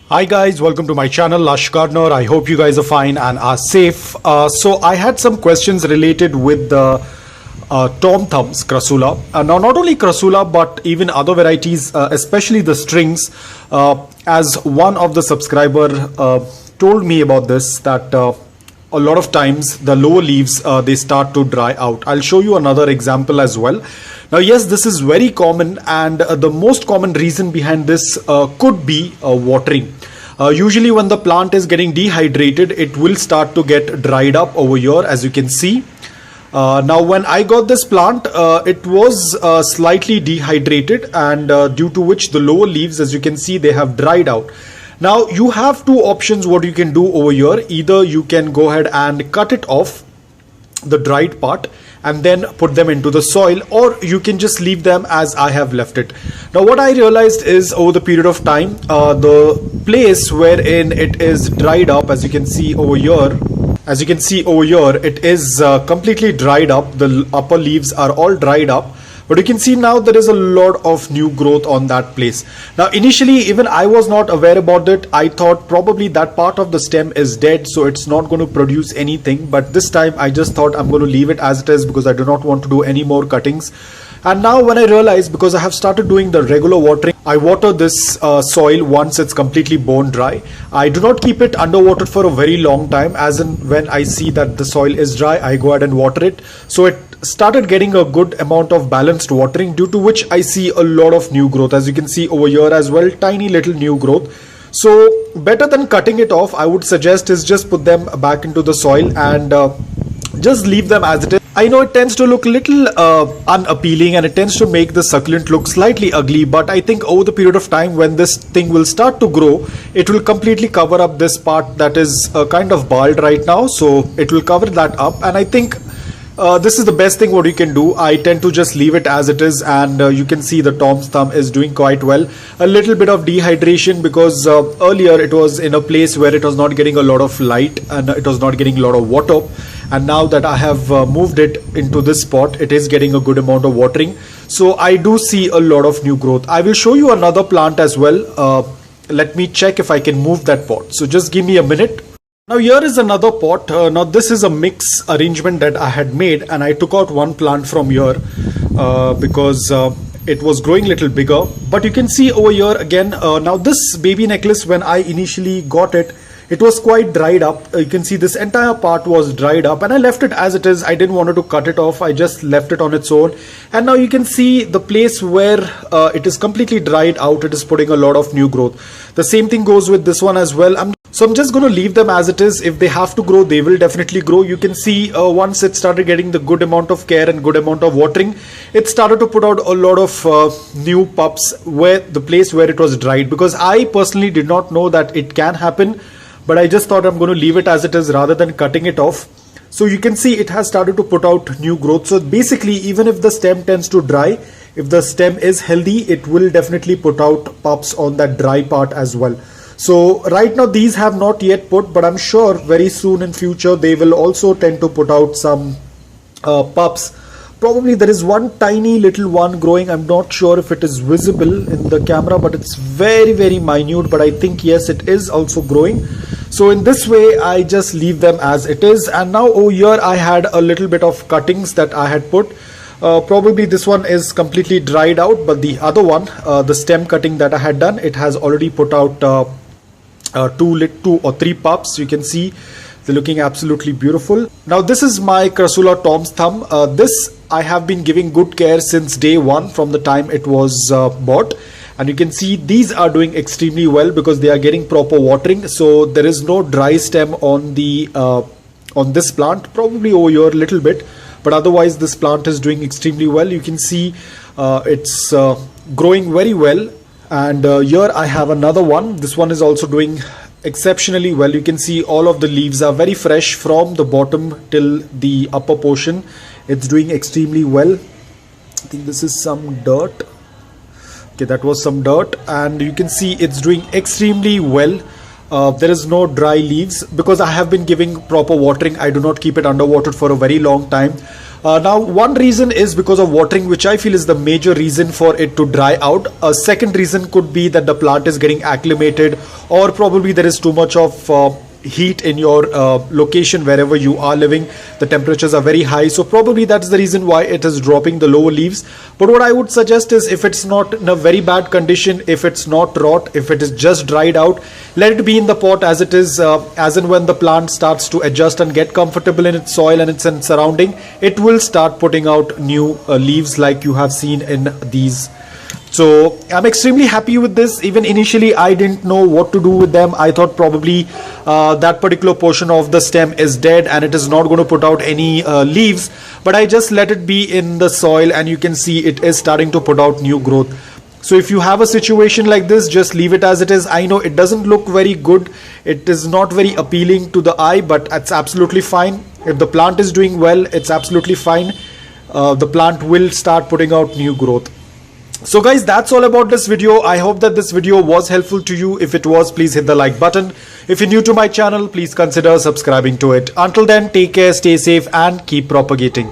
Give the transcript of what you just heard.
Hi guys, welcome to my channel Lush Gardener. I hope you guys are fine and are safe. So I had some questions related with the tom thumbs Crassula. Now not only Crassula but even other varieties, especially the strings, as one of the subscriber told me about this, that a lot of times the lower leaves they start to dry out. I'll show you another example as well. Now yes, this is very common, and the most common reason behind this could be watering. Usually when the plant is getting dehydrated, it will start to get dried up over here, as you can see. Now when I got this plant, it was slightly dehydrated, and due to which the lower leaves, as you can see, they have dried out. Now you have two options what you can do over here. Either you can go ahead and cut it off, the dried part, and then put them into the soil, or you can just leave them as I have left it. Now what I realized is, over the period of time, the place wherein it is dried up, as you can see over here, it is completely dried up. The upper leaves are all dried up, but you can see now there is a lot of new growth on that place. Now initially even I was not aware about it. I thought probably that part of the stem is dead, so it's not going to produce anything. But this time I just thought I'm going to leave it as it is, because I do not want to do any more cuttings. And now when I realized, because I have started doing the regular watering, I water this soil once it's completely bone dry. I do not keep it underwatered for a very long time, as in when I see that the soil is dry, I go ahead and water it. So it started getting a good amount of balanced watering, due to which I see a lot of new growth. As you can see over here as well, tiny little new growth. So better than cutting it off, I would suggest is just put them back into the soil and just leave them as it is. I know it tends to look a little unappealing, and it tends to make the succulent look slightly ugly, but I think over the period of time when this thing will start to grow, it will completely cover up this part that is kind of bald right now. So it will cover that up, and I think this is the best thing what you can do. I tend to just leave it as it is, and you can see the tom's thumb is doing quite well. A little bit of dehydration, because earlier it was in a place where it was not getting a lot of light and it was not getting a lot of water. And now that I have moved it into this spot, it is getting a good amount of watering. So I do see a lot of new growth. I will show you another plant as well. Let me check if I can move that pot. So just give me a minute. Now here is another pot. Now this is a mix arrangement that I had made, and I took out one plant from here because it was growing a little bigger. But you can see over here again, now this baby necklace, when I initially got it, it was quite dried up. You can see this entire part was dried up, and I left it as it is. I didn't want to cut it off. I just left it on its own. And now you can see the place where it is completely dried out, it is putting a lot of new growth. The same thing goes with this one as well. So I'm just going to leave them as it is. If they have to grow, they will definitely grow. You can see once it started getting the good amount of care and good amount of watering, it started to put out a lot of new pups where the place where it was dried, because I personally did not know that it can happen. But I just thought I'm going to leave it as it is rather than cutting it off. So you can see it has started to put out new growth. So basically, even if the stem tends to dry, if the stem is healthy, it will definitely put out pups on that dry part as well. So right now these have not yet put, but I'm sure very soon in future they will also tend to put out some pups. Probably there is one tiny little one growing. I'm not sure if it is visible in the camera, but it's very minute. But I think yes, it is also growing. So in this way, I just leave them as it is. And now over here, I had a little bit of cuttings that I had put. Probably this one is completely dried out, but the other one, the stem cutting that I had done, it has already put out two or three pups. You can see they're looking absolutely beautiful. Now this is my Crassula tom's thumb. This I have been giving good care since day one from the time it was bought. And you can see these are doing extremely well because they are getting proper watering. So there is no dry stem on the on this plant, probably over here a little bit. But otherwise this plant is doing extremely well. You can see it's growing very well. And here I have another one. This one is also doing exceptionally well. You can see all of the leaves are very fresh from the bottom till the upper portion. It's doing extremely well. I think this is some dirt. Okay, that was some dirt, and you can see it's doing extremely well. There is no dry leaves because I have been giving proper watering. I do not keep it underwatered for a very long time. Now, one reason is because of watering, which I feel is the major reason for it to dry out. A second reason could be that the plant is getting acclimated, or probably there is too much of heat in your location wherever you are living. The temperatures are very high, so probably that's the reason why it is dropping the lower leaves. But what I would suggest is, if it's not in a very bad condition, if it's not rot, if it is just dried out, let it be in the pot as it is. As and when the plant starts to adjust and get comfortable in its soil and its surrounding, it will start putting out new leaves like you have seen in these. So I'm extremely happy with this. Even initially I didn't know what to do with them. I thought probably that particular portion of the stem is dead and it is not going to put out any leaves, but I just let it be in the soil, and you can see it is starting to put out new growth. So if you have a situation like this, just leave it as it is. I know it doesn't look very good, it is not very appealing to the eye, but it's absolutely fine. If the plant is doing well, it's absolutely fine. The plant will start putting out new growth. So guys, that's all about this video. I hope that this video was helpful to you. If it was, please hit the like button. If you're new to my channel, please consider subscribing to it. Until then, take care, stay safe, and keep propagating.